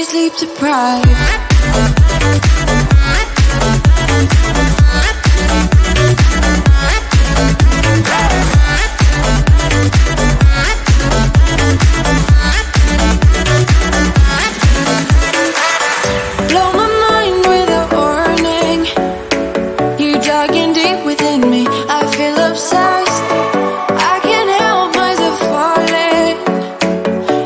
sleep deprived. Blow my mind without warning. You're digging deep within me. I feel obsessed. I can't help myself falling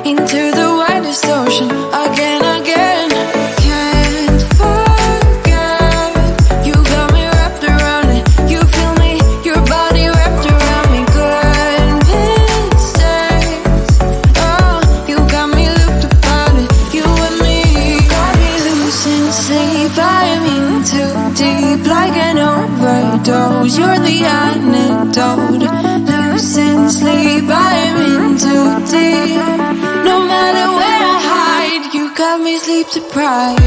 into the widest ocean again, again. Can't forget. You got me wrapped around it. You feel me, your body wrapped around me. Good mistakes. Oh, you got me looped about it. You and me got me losing sleep. I'm in too deep, like an overdose. You're the antidote. Losing sleep, I'm in too deep. No matter where I hide, you got me sleep deprived.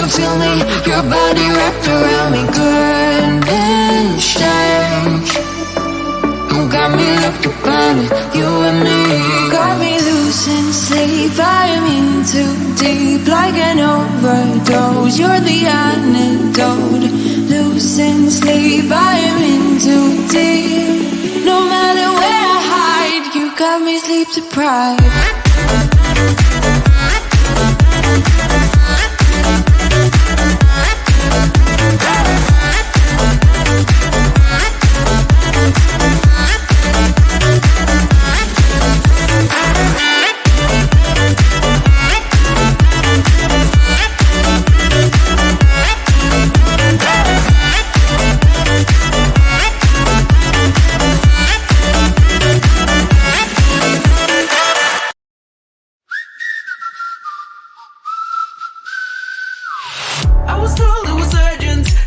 Feel me, your body wrapped around me. Goodness change. You got me looked upon it. You and me got me losing sleep. I'm in too deep, like an overdose. You're the antidote. Losing sleep. I'm in too deep. No matter where I hide, you got me sleep deprived.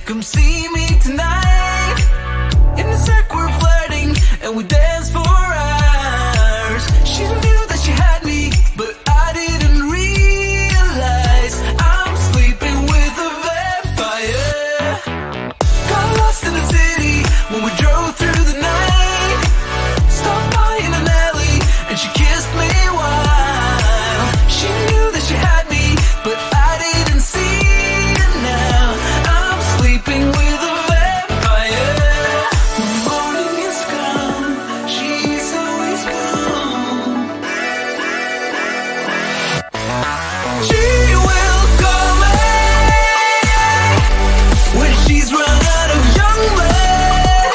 Come see me tonight. In the circle we're flirting and we dance for hours. She knew that she had me, but I didn't realize I'm sleeping with a vampire. Got lost in the city when we drove through the night. Stopped by in an alley and she kissed me while she knew that she had me, but I didn't see it now. Sleeping with a vampire. The morning is come, she's always gone. She will call me when she's run out of young blood.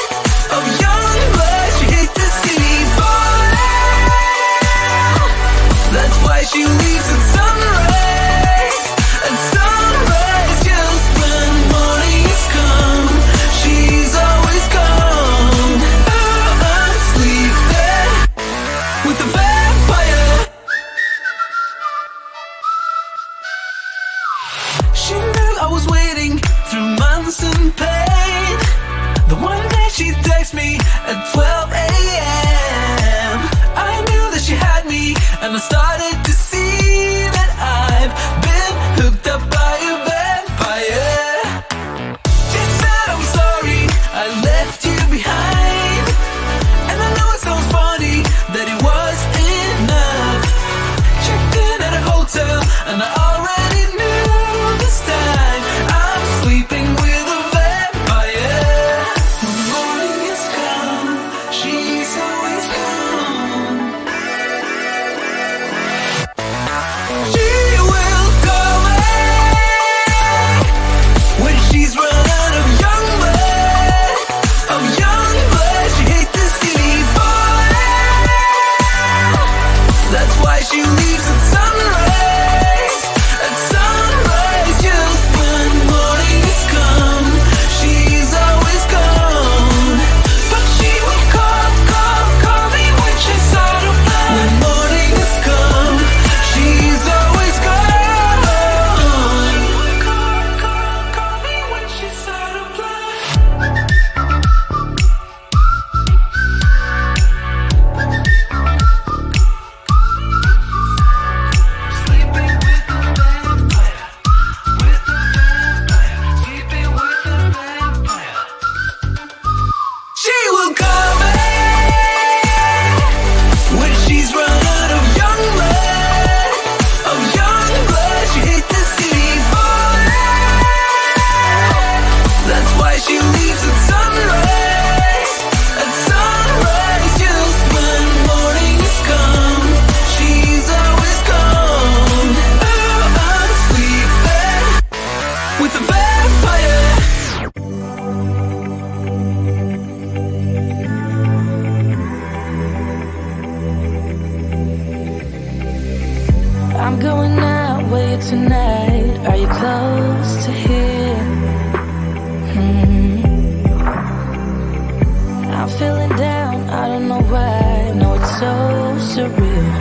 Of young blood, she hates to see me falling. That's why she leaves at sunrise. At sunrise, just when morning is come, she's always gone. I'm sleeping with a vampire. She knew I was waiting through months in pain. The one day she texted me at 12 a.m. I knew that she had me, and I started to see that I've been hooked up by a vampire. She said I'm sorry, I left you behind. And I know it sounds funny that it was enough. Checked in at a hotel and I already knew this time I'm sleeping with a vampire. The morning has come, feeling down, I don't know why. No, it's so surreal.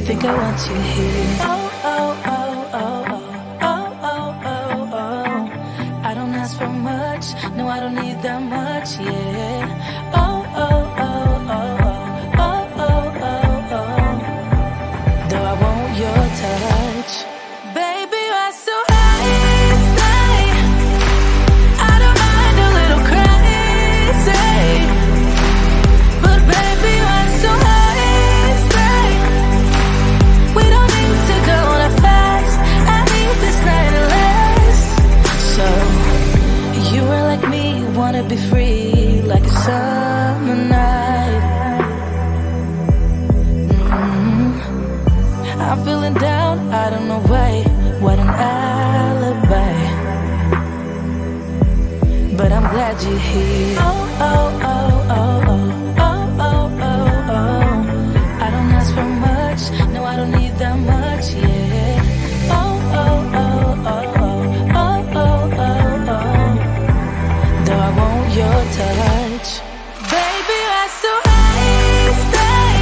Think I want you here. Oh, oh, oh, oh, oh, oh, oh, oh, oh. I don't ask for much, no, I don't need that much, yeah. Oh, oh, oh, oh, oh, oh, oh, oh, oh. Though I want your touch, baby, you're so high, stay. I don't mind a little crazy, but baby, you're so high, stay. We don't need to go on a fast. I need this night to last. So you are like me, you wanna be free, like a summer night. I'm feeling down, I don't know why. What an alibi, but I'm glad you're here. Oh, oh, oh, oh, oh, oh, oh, oh, oh. I don't ask for much, no, I don't need that much, yeah. Oh, oh, oh, oh, oh, oh, oh, oh, oh. Though I want your touch, baby, you're so high, stay.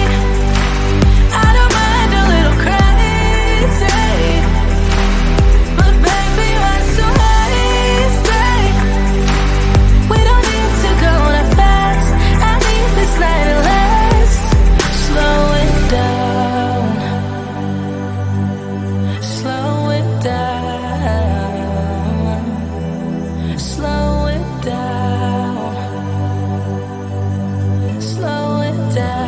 I don't mind a little crazy, but baby, you're so high, stay. We don't need to go on a fast. I need this night to last. Slow it down, slow it down, slow it down, slow it down.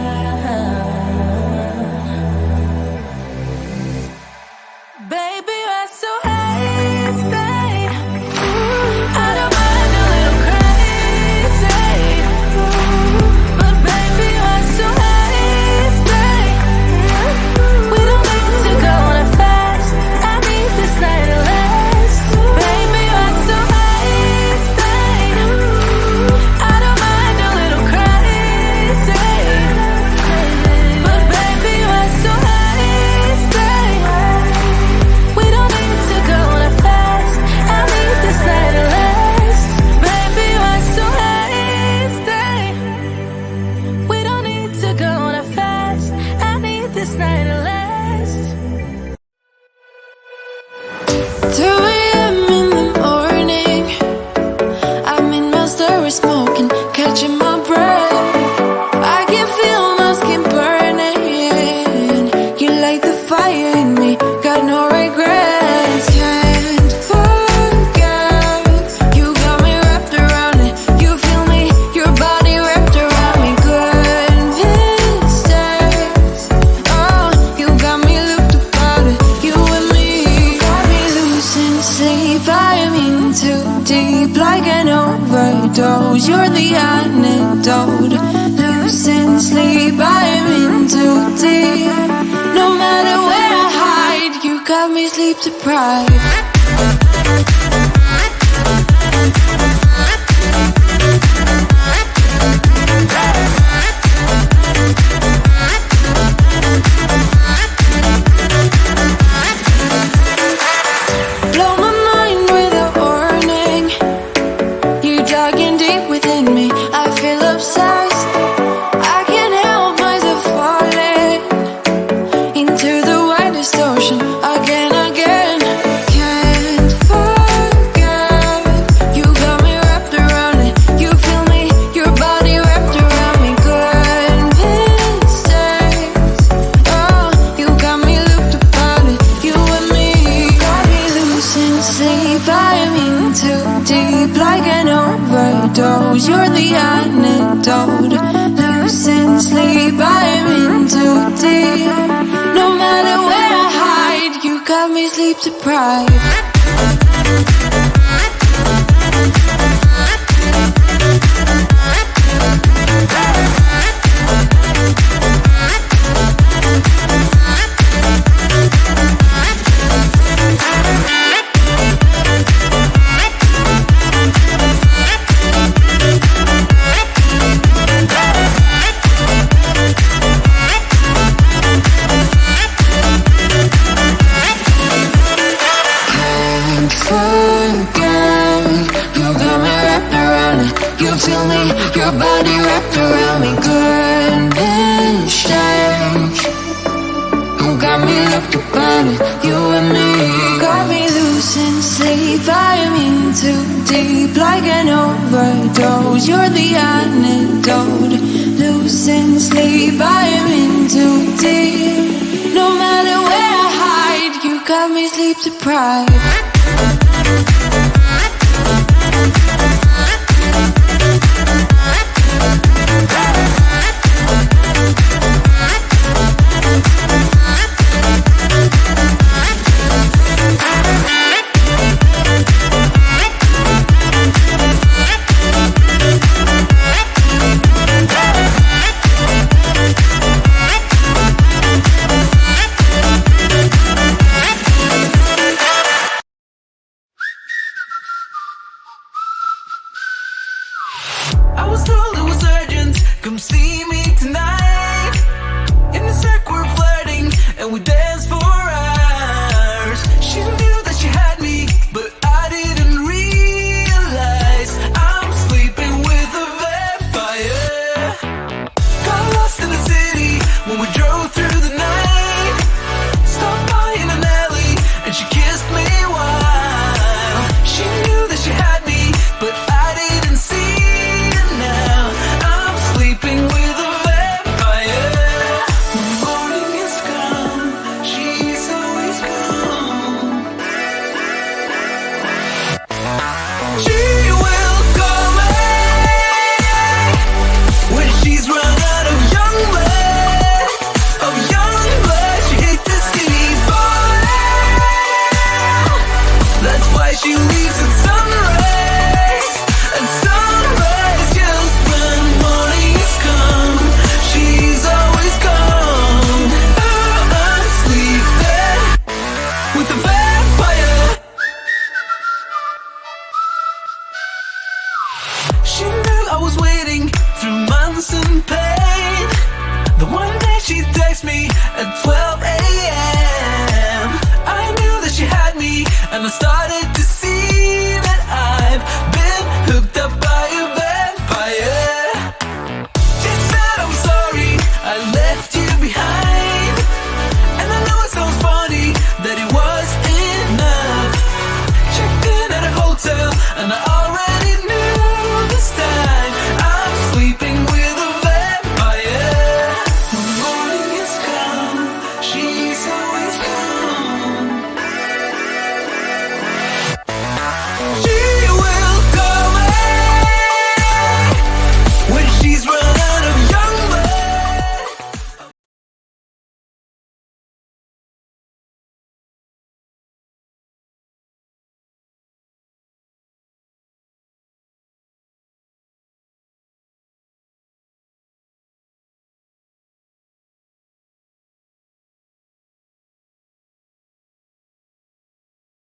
Baby, you're so high, stay. I don't mind a little crazy, but baby, you're so high, stay. We don't need to go on a fast. I need this night to last. Baby, you're so high, stay. I don't mind a little crazy, but baby, you're so high, stay. We don't need to go on a fast. I need this night to last. Baby, you're so high, stay. We don't need to go on a fast. I need this night to last. 2 a.m. in the morning, I'm in my story smoking, catching my breath. I can feel my skin burning. You light the fire in me, got no regrets. Can't forget, you got me wrapped around it. You feel me, your body wrapped around me. Goodness days, oh, you got me looped about it. You and me, got me losing sleep. I'm in too deep, like an overdose. You're the antidote. Losing sleep, I'm in too deep. No matter where I hide, you got me sleep deprived. Blow my mind with a warning. You're digging deep within me. I feel obsessed. I can't help myself falling into the widest ocean again, again. Can't forget, you got me wrapped around it. You feel me, your body wrapped around me. Goodness days, oh, you got me looped about it. You and me, got me losing sleep. I'm in too deep, like an overdose. You're the antidote. Losing sleep, I'm in too deep. No matter where I hide, you got me sleep deprived. to me, your body wrapped around me. Goodness, change. You got me locked upon it, you and me. Got me losing sleep, I'm in too deep, like an overdose. You're the antidote. Losing sleep, I'm in too deep. No matter where I hide, you got me sleep deprived. I was told it was urgent, come see me tonight. In the circle we're flirting, and we danced for hours. She knew that she had me, but I didn't realize I'm sleeping with a vampire. Got lost in the city when we drove through the night. Stopped by in an alley, and she kissed me while she knew that she had me, but I didn't see. She leaves at sunrise, and sunrise just when morning has come. She's always gone. I'm sleeping with a vampire. She knew I was waiting through months and pain. The one day she texted me at 12 a.m. I knew that she had me, and I started